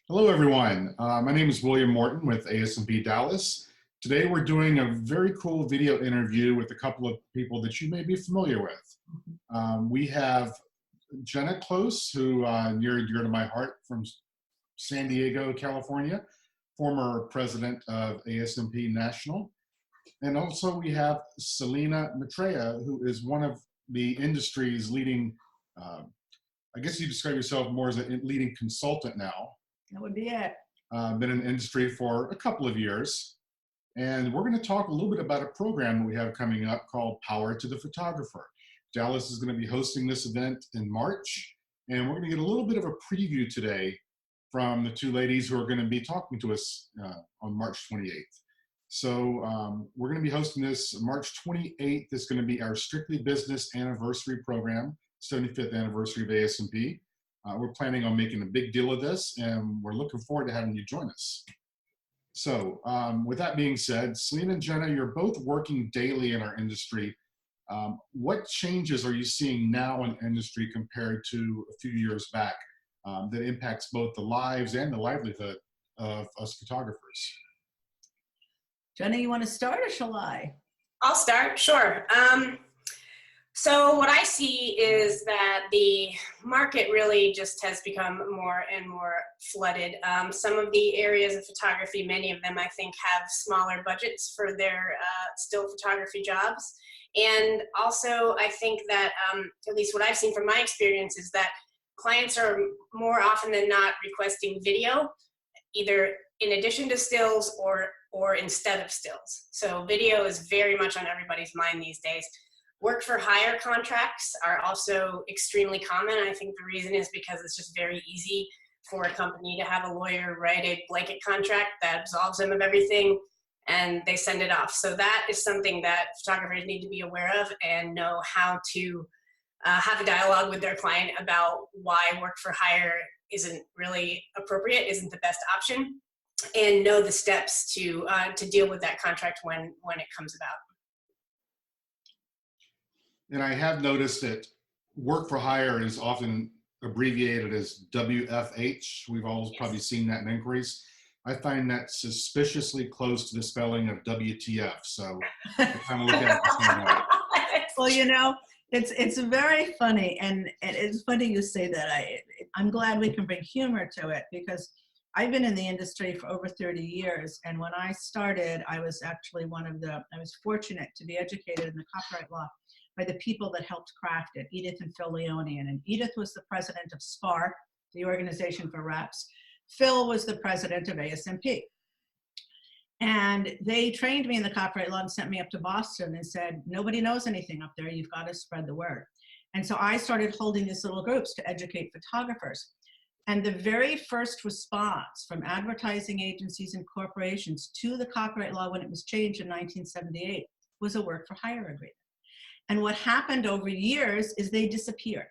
Hello, everyone. My name is William Morton with ASMP Dallas. Today, we're doing a very cool video interview with a couple of people that you may be familiar with. We have Jenna Close, who near and dear to my heart, from San Diego, California, former president of ASMP National. And also we have Selina Maitreya, who is one of the industry's leading, I guess you describe yourself more as a leading consultant now. That would be it. Been in the industry for a couple of years. And we're going to talk a little bit about a program that we have coming up called Power to the Photographer. Dallas is going to be hosting this event in March. And we're going to get a little bit of a preview today from the two ladies who are going to be talking to us on March 28th. So we're going to be hosting this March 28th. It's going to be our Strictly Business Anniversary Program, 75th anniversary of ASMP. We're planning on making a big deal of this, and we're looking forward to having you join us. So with that being said, Selina and Jenna, you're both working daily in our industry. What changes are you seeing now in industry compared to a few years back that impacts both the lives and the livelihood of us photographers? Jenna, you want to start or shall I? I'll start, sure. So what I see is that the market really just has become more and more flooded. Some of the areas of photography, many of them I think have smaller budgets for their still photography jobs. And also I think that, at least what I've seen from my experience, is that clients are more often than not requesting video, either in addition to stills or instead of stills. So video is very much on everybody's mind these days. Work for hire contracts are also extremely common. I think the reason is because it's just very easy for a company to have a lawyer write a blanket contract that absolves them of everything and they send it off. So that is something that photographers need to be aware of and know how to have a dialogue with their client about why work for hire isn't really appropriate, isn't the best option, and know the steps to deal with that contract when it comes about. And I have noticed that work for hire is often abbreviated as WFH. We've all probably seen that in inquiries. I find that suspiciously close to the spelling of WTF. So I kind of look at it the same way. Well, you know, it's very funny, and it's funny you say that. I'm glad we can bring humor to it, because I've been in the industry for over 30 years, and when I started, I was actually I was fortunate to be educated in the copyright law by the people that helped craft it, Edith and Phil Leonian. And Edith was the president of SPAR, the organization for reps. Phil was the president of ASMP. And they trained me in the copyright law and sent me up to Boston and said, nobody knows anything up there, you've got to spread the word. And so I started holding these little groups to educate photographers. And the very first response from advertising agencies and corporations to the copyright law when it was changed in 1978 was a work for hire agreement. And what happened over years is they disappeared.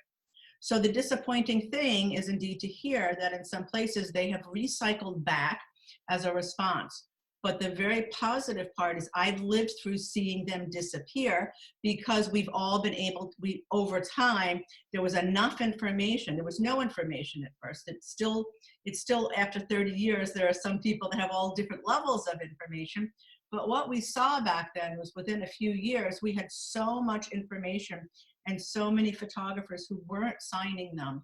So the disappointing thing is indeed to hear that in some places they have recycled back as a response. But the very positive part is I've lived through seeing them disappear, because we've all been able to, over time, there was enough information. There was no information at first. It's still after 30 years, there are some people that have all different levels of information. But what we saw back then was within a few years, we had so much information and so many photographers who weren't signing them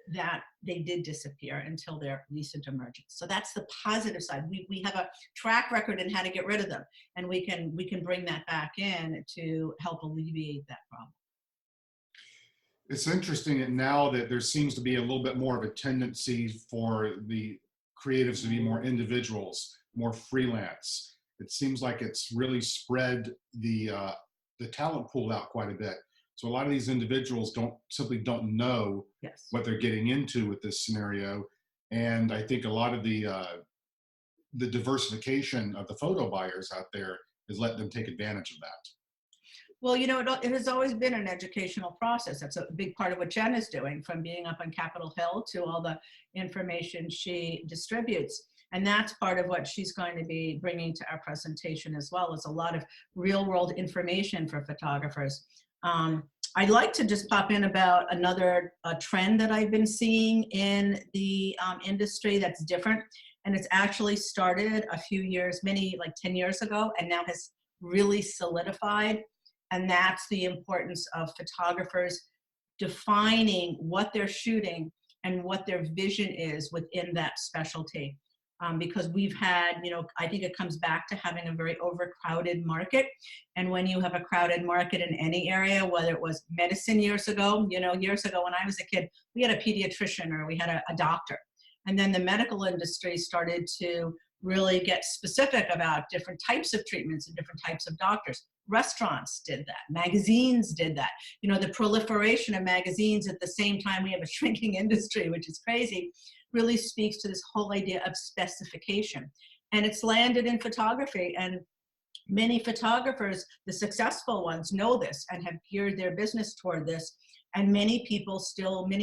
that they did disappear until their recent emergence. So that's the positive side. We have a track record in how to get rid of them, and we can bring that back in to help alleviate that problem. It's interesting that now that there seems to be a little bit more of a tendency for the creatives to be more individuals, more freelance. It seems like it's really spread the talent pool out quite a bit. So a lot of these individuals simply don't know what they're getting into with this scenario. And I think a lot of the diversification of the photo buyers out there has let them take advantage of that. Well, you know, it has always been an educational process. That's a big part of what Jen is doing, from being up on Capitol Hill to all the information she distributes. And that's part of what she's going to be bringing to our presentation as well, is a lot of real world information for photographers. I'd like to just pop in about another trend that I've been seeing in the industry that's different. And it's actually started a few years, like 10 years ago, and now has really solidified. And that's the importance of photographers defining what they're shooting and what their vision is within that specialty. Because we've had, I think it comes back to having a very overcrowded market. And when you have a crowded market in any area, whether it was medicine years ago, years ago when I was a kid, we had a pediatrician or we had a doctor. And then the medical industry started to really get specific about different types of treatments and different types of doctors. Restaurants did that. Magazines did that. The proliferation of magazines at the same time we have a shrinking industry, which is crazy, really speaks to this whole idea of specification. And it's landed in photography. And many photographers, the successful ones, know this and have geared their business toward this. And many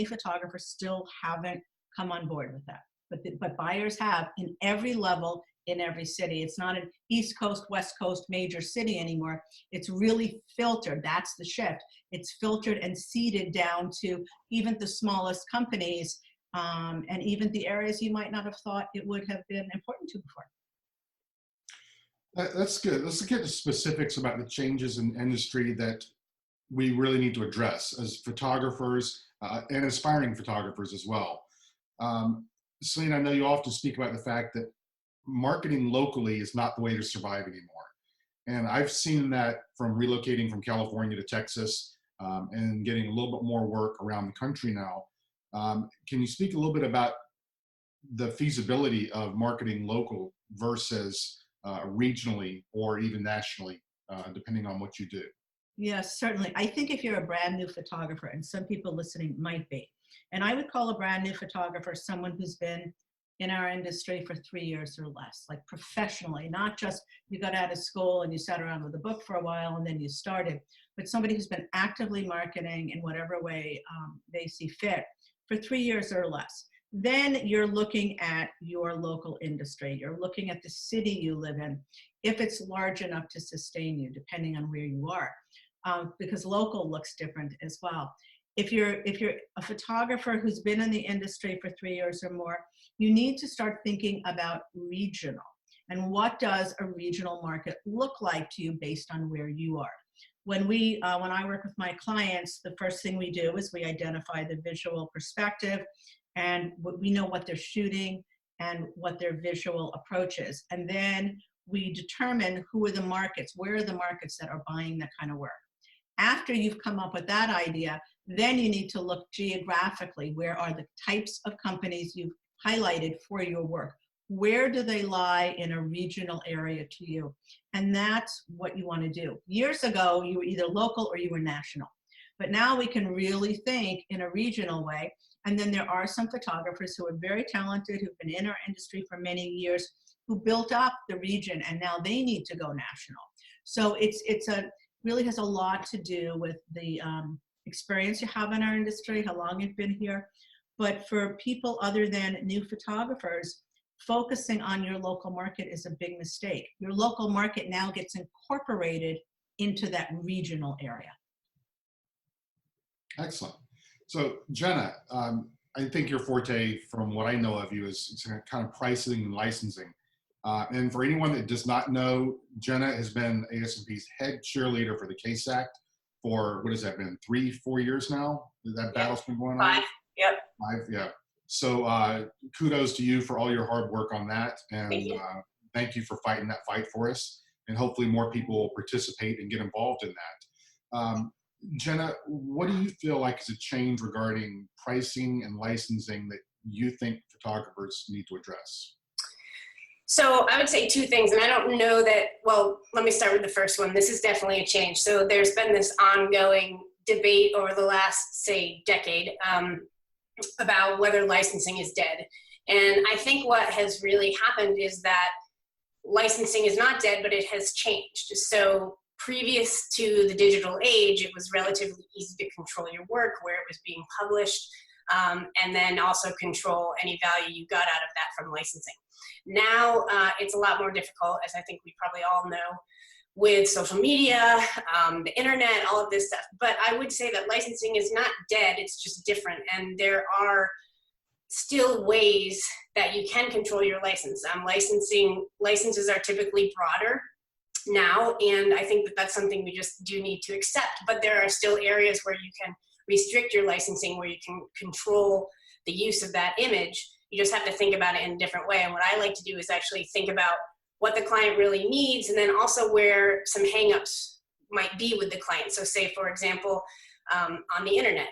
photographers still haven't come on board with that. But buyers have in every level, in every city. It's not an East Coast, West Coast major city anymore. It's really filtered. That's the shift. It's filtered and seeded down to even the smallest companies and even the areas you might not have thought it would have been important to before. That's good. Let's get to specifics about the changes in industry that we really need to address as photographers and aspiring photographers as well. Selina, I know you often speak about the fact that marketing locally is not the way to survive anymore. And I've seen that from relocating from California to Texas and getting a little bit more work around the country now. Can you speak a little bit about the feasibility of marketing local versus regionally or even nationally, depending on what you do? Yes, certainly. I think if you're a brand new photographer, and some people listening might be, and I would call a brand new photographer someone who's been in our industry for 3 years or less, like professionally, not just you got out of school and you sat around with a book for a while and then you started, but somebody who's been actively marketing in whatever way they see fit for 3 years or less. Then you're looking at your local industry. You're looking at the city you live in, if it's large enough to sustain you, depending on where you are, because local looks different as well. If you're a photographer who's been in the industry for 3 years or more, you need to start thinking about regional. And what does a regional market look like to you based on where you are? When I work with my clients, the first thing we do is we identify the visual perspective, and we know what they're shooting and what their visual approach is. And then we determine who are the markets, where are the markets that are buying that kind of work. After you've come up with that idea, then you need to look geographically. Where are the types of companies you've highlighted for your work? Where do they lie in a regional area to you? And that's what you want to do. Years ago, you were either local or you were national. But now we can really think in a regional way. And then there are some photographers who are very talented, who've been in our industry for many years, who built up the region, and now they need to go national. So it really has a lot to do with the experience you have in our industry, how long you've been here. But for people other than new photographers, focusing on your local market is a big mistake. Your local market now gets incorporated into that regional area. Excellent. So Jenna, I think your forte, from what I know of you, is kind of pricing and licensing. And for anyone that does not know, Jenna has been ASMP's head cheerleader for the CASE Act for, what has that been, 3-4 years now? That battle's been going on? 5, yep. 5, yeah. So kudos to you for all your hard work on that. And thank you for fighting that fight for us. And hopefully more people will participate and get involved in that. Jenna, what do you feel like is a change regarding pricing and licensing that you think photographers need to address? So I would say 2 things, and I don't know that, well, let me start with the first one. This is definitely a change. So there's been this ongoing debate over the last, say, decade about whether licensing is dead. And I think what has really happened is that licensing is not dead, but it has changed. So previous to the digital age, it was relatively easy to control your work, where it was being published, and then also control any value you got out of that from licensing. Now it's a lot more difficult, as I think we probably all know, with social media, the internet, all of this stuff. But I would say that licensing is not dead, it's just different. And there are still ways that you can control your license. Licenses are typically broader now, and I think that that's something we just do need to accept. But there are still areas where you can restrict your licensing, where you can control the use of that image. You just have to think about it in a different way. And what I like to do is actually think about what the client really needs, and then also where some hangups might be with the client. So say, for example, on the internet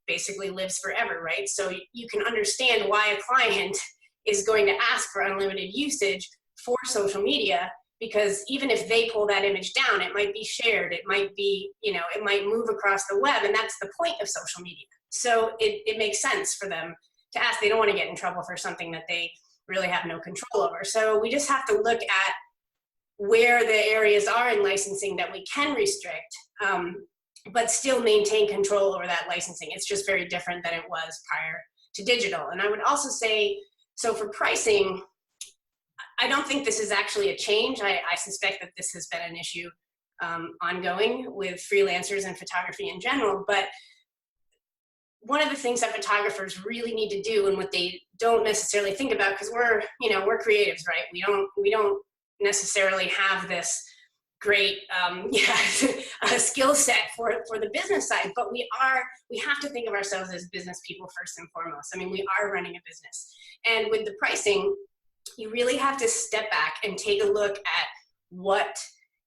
basically lives forever, right? So you can understand why a client is going to ask for unlimited usage for social media, because even if they pull that image down, it might be shared, it might be, it might move across the web, and that's the point of social media. So it makes sense for them to ask. They don't want to get in trouble for something that they really have no control over. So we just have to look at where the areas are in licensing that we can restrict, but still maintain control over that licensing. It's just very different than it was prior to digital. And I would also say, so for pricing, I don't think this is actually a change. I suspect that this has been an issue ongoing with freelancers and photography in general. But one of the things that photographers really need to do, and what they don't necessarily think about, because we're creatives, right? We don't necessarily have this great skill set for the business side, but we have to think of ourselves as business people first and foremost. I mean, we are running a business, and with the pricing, you really have to step back and take a look at what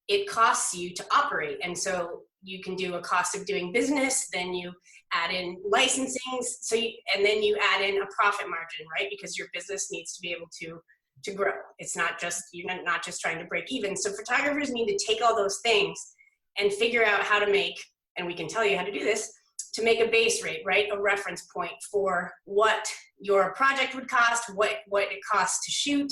it costs you to operate. And so you can do a cost of doing business, then you add in licensing, and then you add in a profit margin, right? Because your business needs to be able to grow. It's not just, you're not just trying to break even. So photographers need to take all those things and figure out how to make, and we can tell you how to do this, to make a base rate, right? A reference point for what your project would cost, what it costs to shoot,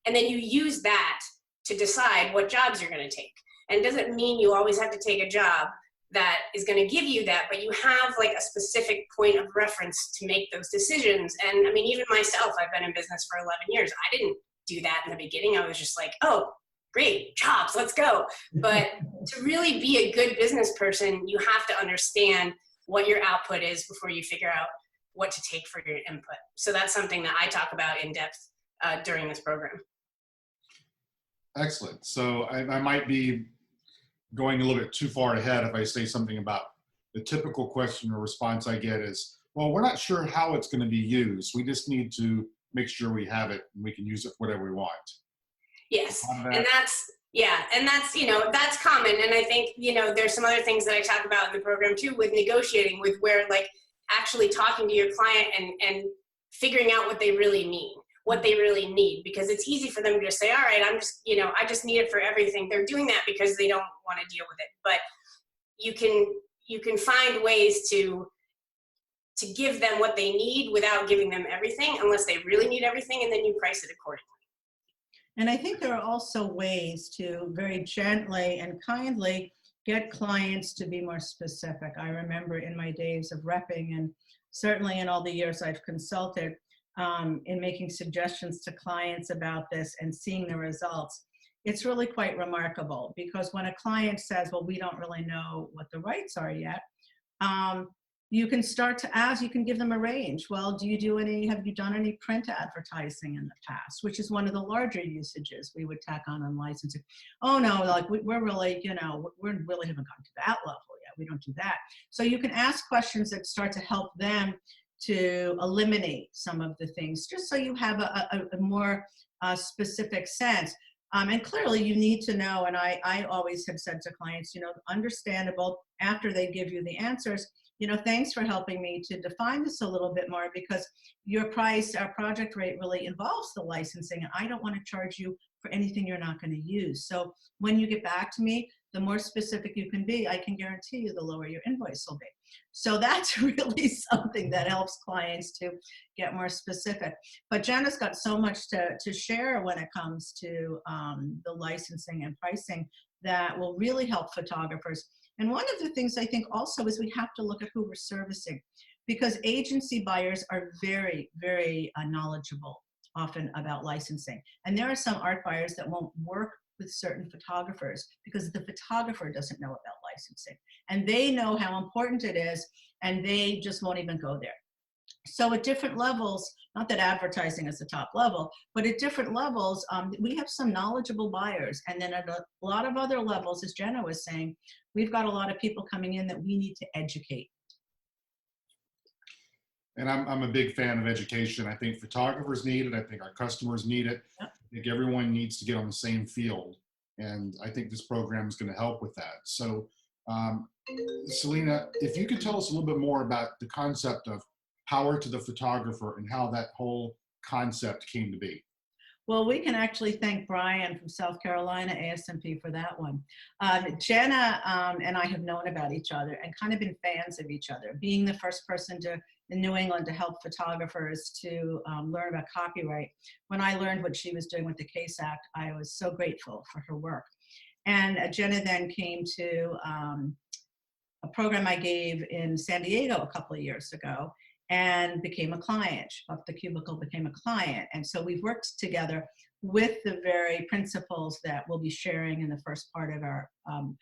and then you use that to decide what jobs you're going to take. And it doesn't mean you always have to take a job that is going to give you that, but you have like a specific point of reference to make those decisions. And I mean, even myself, I've been in business for 11 years. I didn't do that in the beginning. I was just like, oh, great, jobs, let's go. But to really be a good business person, you have to understand what your output is before you figure out what to take for your input. So that's something that I talk about in depth during this program. Excellent. So I might be going a little bit too far ahead if I say something about the typical question or response I get is, well, we're not sure how it's going to be used. We just need to make sure we have it and we can use it for whatever we want. Yes, and that's common. And I think, there's some other things that I talk about in the program too, with negotiating, with where like actually talking to your client and figuring out what they really mean, what they really need, because it's easy for them to just say, all right, I just need it for everything. They're doing that because they don't want to deal with it. But you can find ways to give them what they need without giving them everything, unless they really need everything, and then you price it accordingly. And I think there are also ways to very gently and kindly get clients to be more specific. I remember in my days of repping, and certainly in all the years I've consulted, in making suggestions to clients about this and seeing the results, it's really quite remarkable. Because when a client says, well, we don't really know what the rights are yet, you can start to ask, you can give them a range. Well, have you done any print advertising in the past? Which is one of the larger usages we would tack on licensing. Oh no, like we're really, we really haven't gotten to that level yet. We don't do that. So you can ask questions that start to help them to eliminate some of the things, just so you have a more specific sense. And clearly you need to know, and I always have said to clients, understandable after they give you the answers, thanks for helping me to define this a little bit more, because your price, our project rate really involves the licensing, and I don't want to charge you for anything you're not going to use. So when you get back to me, the more specific you can be, I can guarantee you the lower your invoice will be. So that's really something that helps clients to get more specific. But Jenna's got so much to share when it comes to the licensing and pricing that will really help photographers. And one of the things I think also is we have to look at who we're servicing, because agency buyers are very, very knowledgeable often about licensing. And there are some art buyers that won't work with certain photographers because the photographer doesn't know about licensing. And they know how important it is, and they just won't even go there. So at different levels, not that advertising is the top level, but at different levels, we have some knowledgeable buyers. And then at a lot of other levels, as Jenna was saying, we've got a lot of people coming in that we need to educate. And I'm a big fan of education. I think photographers need it. I think our customers need it. Yep. I think everyone needs to get on the same field. And I think this program is going to help with that. So, Selina, if you could tell us a little bit more about the concept of power to the photographer and how that whole concept came to be. Well, we can actually thank Brian from South Carolina, ASMP, for that one. Jenna and I have known about each other and kind of been fans of each other. Being the first person in New England to help photographers to learn about copyright. When I learned what she was doing with the CASE Act, I was so grateful for her work. And Jenna then came to a program I gave in San Diego a couple of years ago, and became a client. Up the Cubicle became a client. And so we've worked together with the very principles that we'll be sharing in the first part of our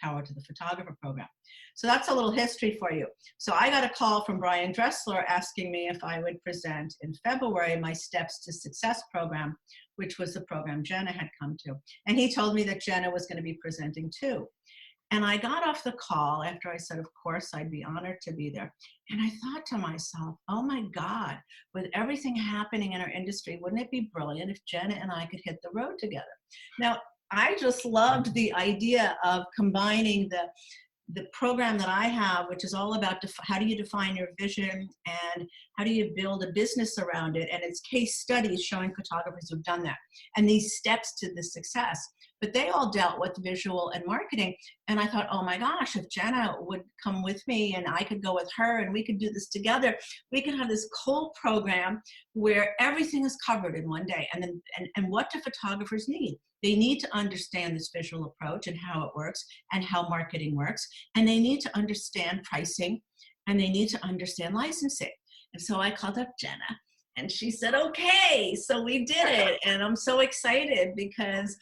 Power to the Photographer program. So that's a little history for you. So I got a call from Brian Dressler asking me if I would present in February my Steps to Success program, which was the program Jenna had come to. And he told me that Jenna was going to be presenting too. And I got off the call after I said, of course, I'd be honored to be there. And I thought to myself, oh my God, with everything happening in our industry, wouldn't it be brilliant if Jenna and I could hit the road together? Now, I just loved the idea of combining the program that I have, which is all about how do you define your vision and how do you build a business around it. And it's case studies showing photographers who've done that and these steps to the success. But they all dealt with visual and marketing. And I thought, oh my gosh, if Jenna would come with me and I could go with her and we could do this together, we could have this cool program where everything is covered in one day. And then, and what do photographers need? They need to understand this visual approach and how it works and how marketing works. And they need to understand pricing and they need to understand licensing. And so I called up Jenna and she said, okay, so we did it. And I'm so excited because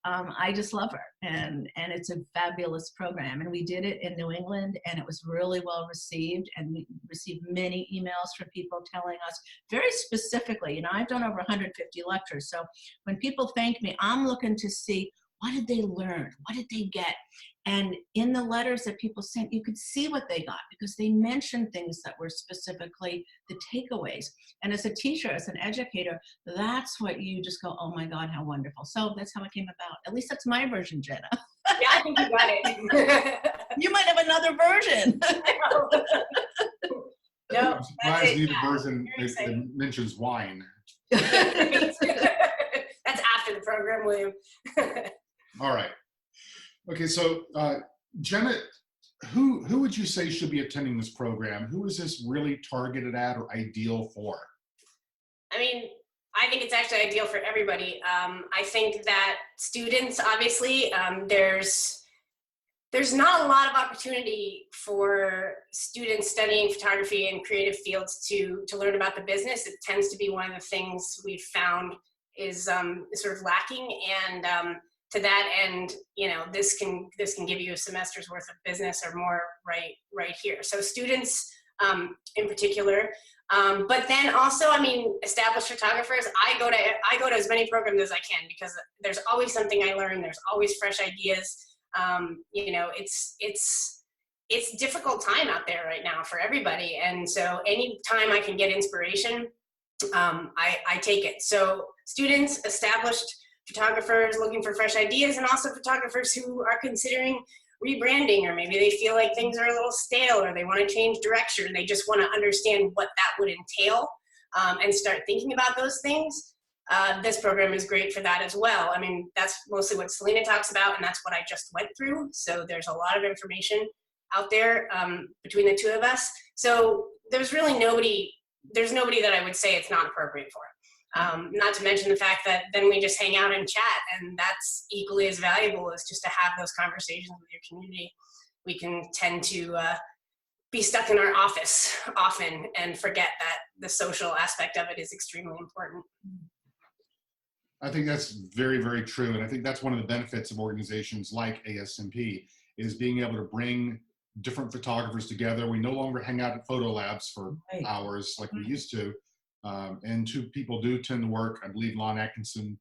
I just love her, and it's a fabulous program. And we did it in New England, and it was really well received. And we received many emails from people telling us very specifically, you know, I've done over 150 lectures. So when people thank me, I'm looking to see what did they learn? What did they get? And in the letters that people sent, you could see what they got because they mentioned things that were specifically the takeaways. And as a teacher, as an educator, that's what you just go, oh my God, how wonderful. So that's how it came about. At least that's my version, Jenna. Yeah, I think you got it. You might have another version. No, I'm surprised you need a version that mentions wine. That's after the program, William. All right. Okay, so Jenna, who would you say should be attending this program? Who is this really targeted at or ideal for? I mean, I think it's actually ideal for everybody. I think that students, obviously, there's not a lot of opportunity for students studying photography and creative fields to learn about the business. It tends to be one of the things we've found is sort of lacking. And to that end, you know, this can give you a semester's worth of business or more right here. So students in particular, but then also, I mean, established photographers. I go to as many programs as I can because there's always something I learn. There's always fresh ideas. You know, it's a difficult time out there right now for everybody, and so any time I can get inspiration, I take it. So students, established photographers looking for fresh ideas, and also photographers who are considering rebranding, or maybe they feel like things are a little stale or they want to change direction. They just want to understand what that would entail and start thinking about those things. This program is great for that as well. I mean, that's mostly what Selina talks about, and that's what I just went through. So there's a lot of information out there between the two of us. So there's really nobody that I would say it's not appropriate for. Not to mention the fact that then we just hang out and chat, and that's equally as valuable as just to have those conversations with your community. We can tend to be stuck in our office often and forget that the social aspect of it is extremely important. I think that's very, very true. And I think that's one of the benefits of organizations like ASMP is being able to bring different photographers together. We no longer hang out at photo labs for Right. hours like we used to. And two people do tend to work. I believe Lon Atkinson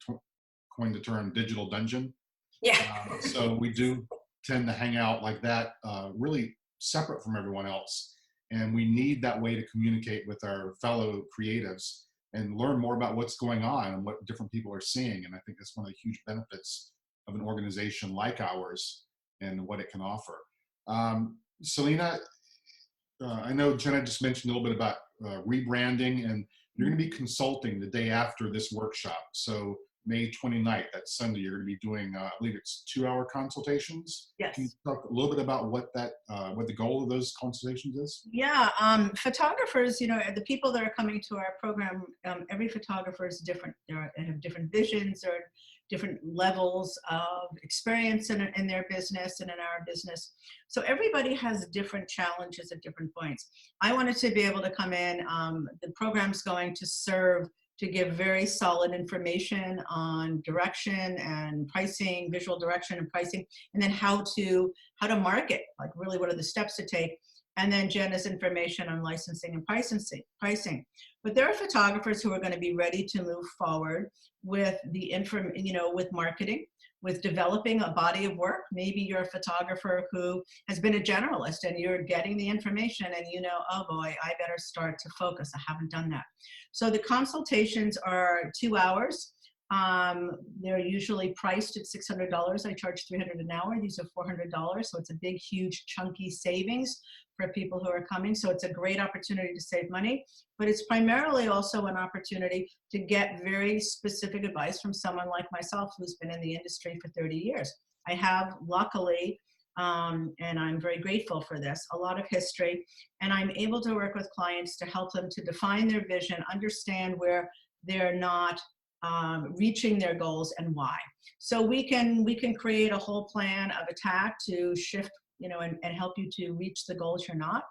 coined the term digital dungeon. Yeah. So we do tend to hang out like that, really separate from everyone else. And we need that way to communicate with our fellow creatives and learn more about what's going on and what different people are seeing. And I think that's one of the huge benefits of an organization like ours and what it can offer. Selina, I know Jenna just mentioned a little bit about rebranding, and you're going to be consulting the day after this workshop. So May 29th, that's Sunday, you're going to be doing, I believe it's 2-hour consultations. Yes. Can you talk a little bit about what the goal of those consultations is? Yeah, photographers, the people that are coming to our program, every photographer is different. They have different visions or different levels of experience in their business and in our business. So everybody has different challenges at different points. I wanted to be able to come in. The program's going to serve to give very solid information on direction and pricing, visual direction and pricing, and then how to market, like really what are the steps to take. And then Jenna's information on licensing and pricing. But there are photographers who are going to be ready to move forward with with marketing, with developing a body of work. Maybe you're a photographer who has been a generalist and you're getting the information and oh boy, I better start to focus. I haven't done that. So the consultations are 2 hours. They're usually priced at $600. I charge $300 an hour. These are $400. So it's a big, huge, chunky savings for people who are coming. So it's a great opportunity to save money, but it's primarily also an opportunity to get very specific advice from someone like myself who's been in the industry for 30 years. I have, luckily, and I'm very grateful for this, a lot of history, and I'm able to work with clients to help them to define their vision, understand where they're not reaching their goals and why. So we can create a whole plan of attack to shift, and help you to reach the goals you're not.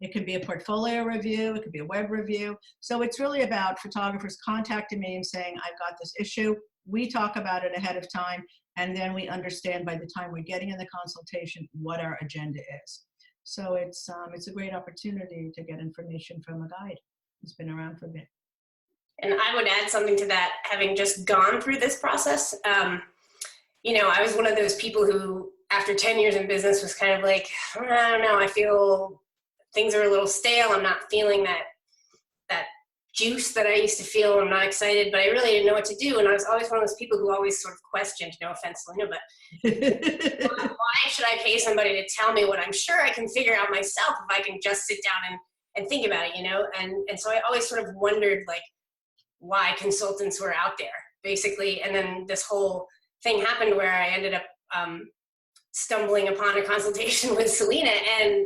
It could be a portfolio review, it could be a web review. So it's really about photographers contacting me and saying, I've got this issue. We talk about it ahead of time, and then we understand by the time we're getting in the consultation what our agenda is. So it's a great opportunity to get information from a guide who's been around for a bit. And I would add something to that, having just gone through this process. I was one of those people who, after 10 years in business, was kind of like, I don't know, I feel things are a little stale. I'm not feeling that juice that I used to feel. I'm not excited, but I really didn't know what to do. And I was always one of those people who always sort of questioned, no offense, Selina, but why should I pay somebody to tell me what I'm sure I can figure out myself if I can just sit down and think about it, And so I always sort of wondered, like, why consultants were out there, basically. And then this whole thing happened where I ended up stumbling upon a consultation with Selina, and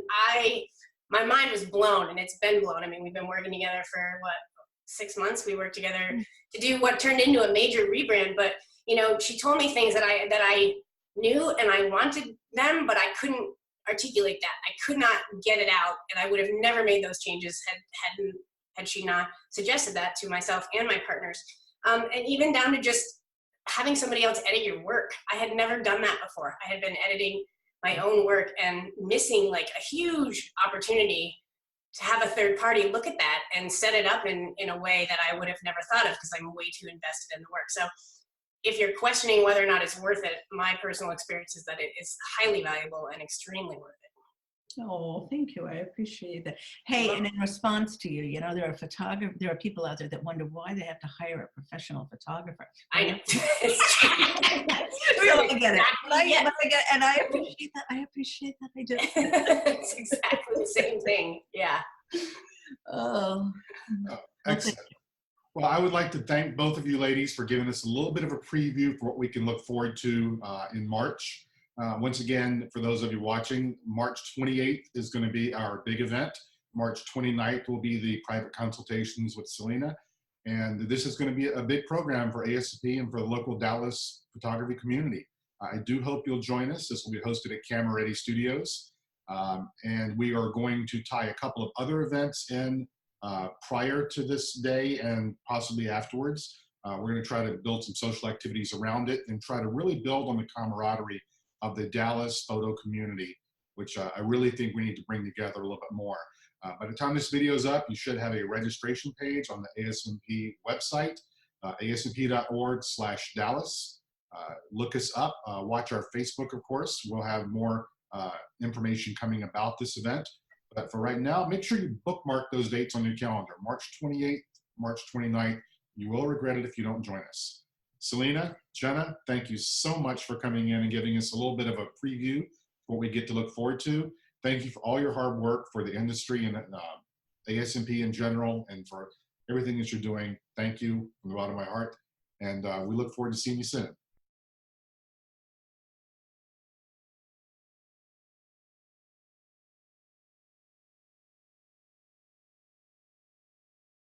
my mind was blown, and it's been blown. I mean, we've been working together for 6 months. We worked together to do what turned into a major rebrand, but she told me things that I knew and I wanted them, but I couldn't articulate that. I could not get it out, and I would have never made those changes had she not suggested that to myself and my partners. And even down to just having somebody else edit your work. I had never done that before. I had been editing my own work and missing like a huge opportunity to have a third party look at that and set it up in a way that I would have never thought of, because I'm way too invested in the work. So if you're questioning whether or not it's worth it, my personal experience is that it is highly valuable and extremely worth it. Oh, thank you. I appreciate that. Hey, and in response to you, there are people out there that wonder why they have to hire a professional photographer. I know. Really, I get it. And I appreciate that. I do. It's exactly the same thing. Yeah. Oh. Excellent. Well, I would like to thank both of you ladies for giving us a little bit of a preview for what we can look forward to in March. Once again, for those of you watching, March 28th is going to be our big event. March 29th will be the private consultations with Selina. And this is going to be a big program for ASP and for the local Dallas photography community. I do hope you'll join us. This will be hosted at Camera Ready Studios. And we are going to tie a couple of other events in prior to this day and possibly afterwards. We're going to try to build some social activities around it and try to really build on the camaraderie of the Dallas photo community, which I really think we need to bring together a little bit more. By the time this video is up, you should have a registration page on the ASMP website, asmp.org/Dallas. Look us up, watch our Facebook, of course. We'll have more information coming about this event. But for right now, make sure you bookmark those dates on your calendar. March 28th, March 29th. You will regret it if you don't join us. Selina, Jenna, thank you so much for coming in and giving us a little bit of a preview of what we get to look forward to. Thank you for all your hard work for the industry and ASMP in general, and for everything that you're doing. Thank you from the bottom of my heart. And we look forward to seeing you soon.